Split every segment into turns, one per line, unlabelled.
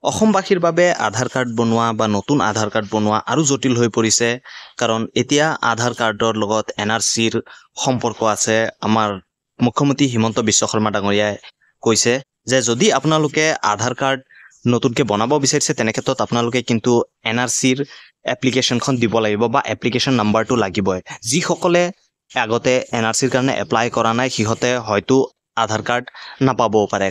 অসমবাসীৰ বাবে আধাৰ কাৰ্ড বনোৱা বা নতুন আধাৰ কাৰ্ড বনোৱা আৰু জটিল হৈ পৰিছে কাৰণ এতিয়া আধাৰ কাৰ্ডৰ লগত এনআৰচিৰ সম্পৰ্ক আছে। আমাৰ মুখ্যমন্ত্ৰী হিমন্ত বিশ্ব শৰ্মা ডাঙৰীয়াই কৈছে যে যদি আপোনালোকে আধাৰ কাৰ্ড নতুনকৈ বনাব বিচাৰিছে তেনে ক্ষেত্ৰত আপোনালোকে কিন্তু এনআৰচিৰ এপ্লিকেশ্যনখন দিব লাগিব বা এপ্লিকেশ্যন নাম্বাৰটো লাগিবই। যিসকলে আগতে এনআৰচিৰ কাৰণে এপ্লাই কৰা নাই সিহঁতে হয়তো আধাৰ কাৰ্ড নাপাবও পাৰে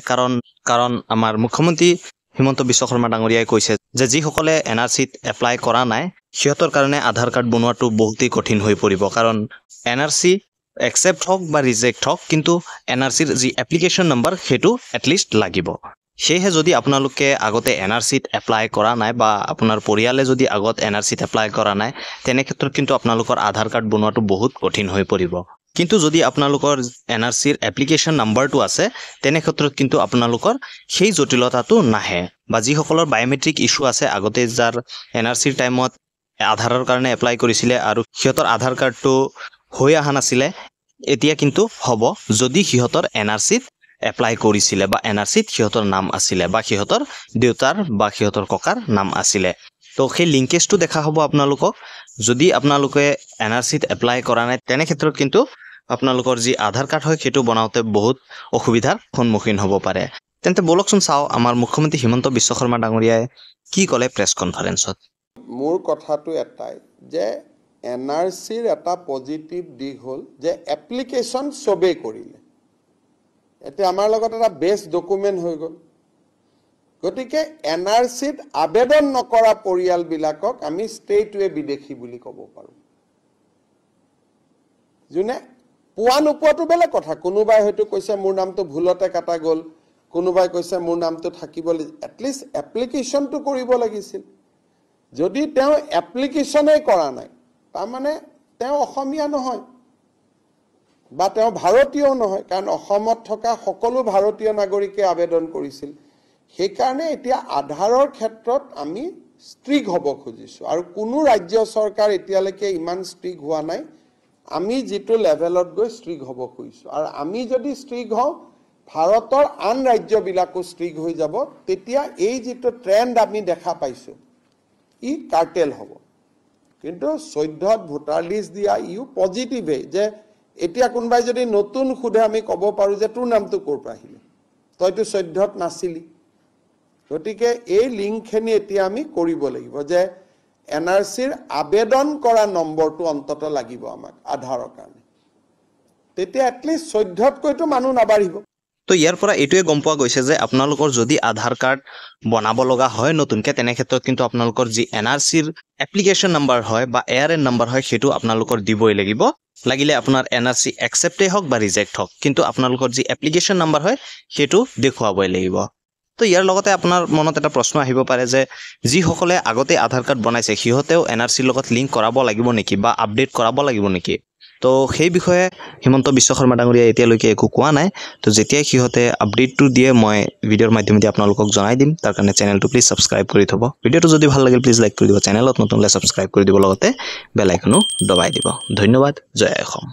কাৰণ আমাৰ মুখ্যমন্ত্ৰী হিমন্ত বিশ্ব শৰ্মা ডাঙৰীয়াই কৈছে যে যিসকলে এনআৰচিত এপ্লাই কৰা নাই সিহঁতৰ কাৰণে আধাৰ কাৰ্ড বনোৱাটো বহুতেই কঠিন হৈ পৰিব কাৰণ এনআৰচি একচেপ্ট হওক বা ৰিজেক্ট হওক কিন্তু এনআৰচিৰ যি এপ্লিকেশ্যন নাম্বাৰ সেইটো এটলিষ্ট লাগিব। সেয়েহে যদি আপোনালোকে আগতে এনআৰচিত এপ্লাই কৰা নাই বা আপোনাৰ পৰিয়ালে যদি আগত এনআৰচিত এপ্লাই কৰা নাই তেনে ক্ষেত্ৰত কিন্তু আপোনালোকৰ আধাৰ কাৰ্ড বনোৱাটো বহুত কঠিন হৈ পৰিব। কিন্তু যদি আপোনালোকৰ এনআৰচিৰ এপ্লিকেশ্যন নাম্বাৰটো আছে তেনে ক্ষেত্ৰত কিন্তু আপোনালোকৰ সেই জটিলতাটো নাহে বা যিসকলৰ বায়োমেট্ৰিক ইছ্যু আছে আগতে যাৰ এনআৰচিৰ টাইমত আধাৰৰ কাৰণে এপ্লাই কৰিছিলে আৰু সিহঁতৰ আধাৰ কাৰ্ডটো হৈ অহা নাছিলে এতিয়া কিন্তু হ'ব যদি সিহঁতৰ এনআৰচিত এপ্লাই কৰিছিলে বা এনআৰচিত সিহঁতৰ নাম আছিলে বা সিহঁতৰ দেউতাৰ বা সিহঁতৰ ককাৰ নাম আছিলে। তো সেই লিংকেজটো দেখা হ'ব আপোনালোকক। যদি আপোনালোকে এনআৰচিত এপ্লাই কৰা নাই তেনে ক্ষেত্ৰত কিন্তু আপোনালোকৰ যি আধাৰ কাৰ্ড হয় সেইটো বনাওঁতে বহুত অসুবিধাৰ সন্মুখীন হ'ব পাৰে। তেন্তে বলকচোন চাওঁ আমাৰ মুখ্যমন্ত্ৰী হিমন্ত বিশ্ব শৰ্মা ডাঙৰীয়াই কি ক'লে প্ৰেছ কনফাৰেন্সত।
মোৰ কথাটো এটাই যে এনআৰচিৰ এটা পজিটিভ দিশ হ'ল যে এপ্লিকেশ্যন চবেই কৰিলে। এতিয়া আমাৰ লগত এটা বেষ্ট ডকুমেণ্ট হৈ গ'ল। গতিকে এনআৰচিত আবেদন নকৰা পৰিয়ালবিলাকক আমি ষ্ট্ৰেইটৱে বিদেশী বুলি ক'ব পাৰোঁ। যোনে পোৱা নোপোৱাটো বেলেগ কথা। কোনোবাই হয়তো কৈছে মোৰ নামটো ভুলতে কাটা গ'ল, কোনোবাই কৈছে মোৰ নামটো থাকিব, এটলিষ্ট এপ্লিকেশ্যনটো কৰিব লাগিছিল। যদি তেওঁ এপ্লিকেশ্যনেই কৰা নাই তাৰমানে তেওঁ অসমীয়া নহয় বা তেওঁ ভাৰতীয়ও নহয়, কাৰণ অসমত থকা সকলো ভাৰতীয় নাগৰিকে আবেদন কৰিছিল। সেইকাৰণে এতিয়া আধাৰৰ ক্ষেত্ৰত আমি ষ্ট্ৰিক হ'ব খুজিছোঁ আৰু কোনো ৰাজ্য চৰকাৰ এতিয়ালৈকে ইমান ষ্ট্ৰিক হোৱা নাই। আমি যিটো লেভেলত গৈ ষ্ট্ৰিক হ'ব খুজিছোঁ আৰু আমি যদি ষ্ট্ৰিক হওঁ ভাৰতৰ আন ৰাজ্যবিলাকো ষ্ট্ৰিক হৈ যাব। তেতিয়া এই যিটো ট্ৰেণ্ড আমি দেখা পাইছোঁ ই কাৰ্টেল হ'ব। কিন্তু 14ত ভোটাৰ লিষ্ট দিয়া ইও পজিটিভেই যে এতিয়া কোনোবাই যদি নতুন সোধে আমি ক'ব পাৰোঁ যে তোৰ নামটো ক'ৰ পৰা আহিলে, তইতো 14ত নাছিলি। গতিকে এই লিংকখিনি এতিয়া আমি কৰিব লাগিব যে এনআৰচিৰ আবেদন কৰা নম্বৰটো অন্তত লাগিব আমাক আধাৰৰ কাৰণে। তেতিয়া এটলিষ্ট 14তকৈতো মানুহ নাবাঢ়িব।
তো ইয়াৰ পৰা এইটোৱে গম পোৱা গৈছে যে আপোনালোকৰ যদি আধাৰ কাৰ্ড বনাব লগা হয় নতুনকৈ তেনে ক্ষেত্ৰত কিন্তু আপোনালোকৰ যি এনআৰচিৰ এপ্লিকেশ্যন নাম্বাৰ হয় বা ARN নাম্বাৰ হয় সেইটো আপোনালোকৰ দিবই লাগিব। লাগিলে আপোনাৰ এনআৰচি একচেপ্টেই হওক বা ৰিজেক্ট হওক কিন্তু আপোনালোকৰ যি এপ্লিকেশ্যন নাম্বাৰ হয় সেইটো দেখুৱাবই লাগিব। তো ইয়াৰ লগতে আপোনাৰ মনত এটা প্ৰশ্ন আহিব পাৰে যে যিসকলে আগতে আধাৰ কাৰ্ড বনাইছে সিহঁতেও এনআৰচিৰ লগত লিংক কৰাব লাগিব নেকি বা আপডেট কৰাব লাগিব নেকি। তো সেই বিষয়ে হিমন্ত বিশ্ব শৰ্মা ডাঙৰীয়াই এতিয়ালৈকে একো কোৱা নাই। তো যেতিয়াই সিহঁতে আপডেটটো দিয়ে মই ভিডিঅ'ৰ মাধ্যমেদি আপোনালোকক জনাই দিম। তাৰ কাৰণে চেনেলটো প্লিজ ছাবস্ক্ৰাইব কৰি থ'ব। ভিডিঅ'টো যদি ভাল লাগিল প্লিজ লাইক কৰি দিব, চেনেলত নতুন হ'লে ছাবস্ক্ৰাইব কৰি দিব, লগতে বেল আইকনো দবাই দিব। ধন্যবাদ। জয় অসম।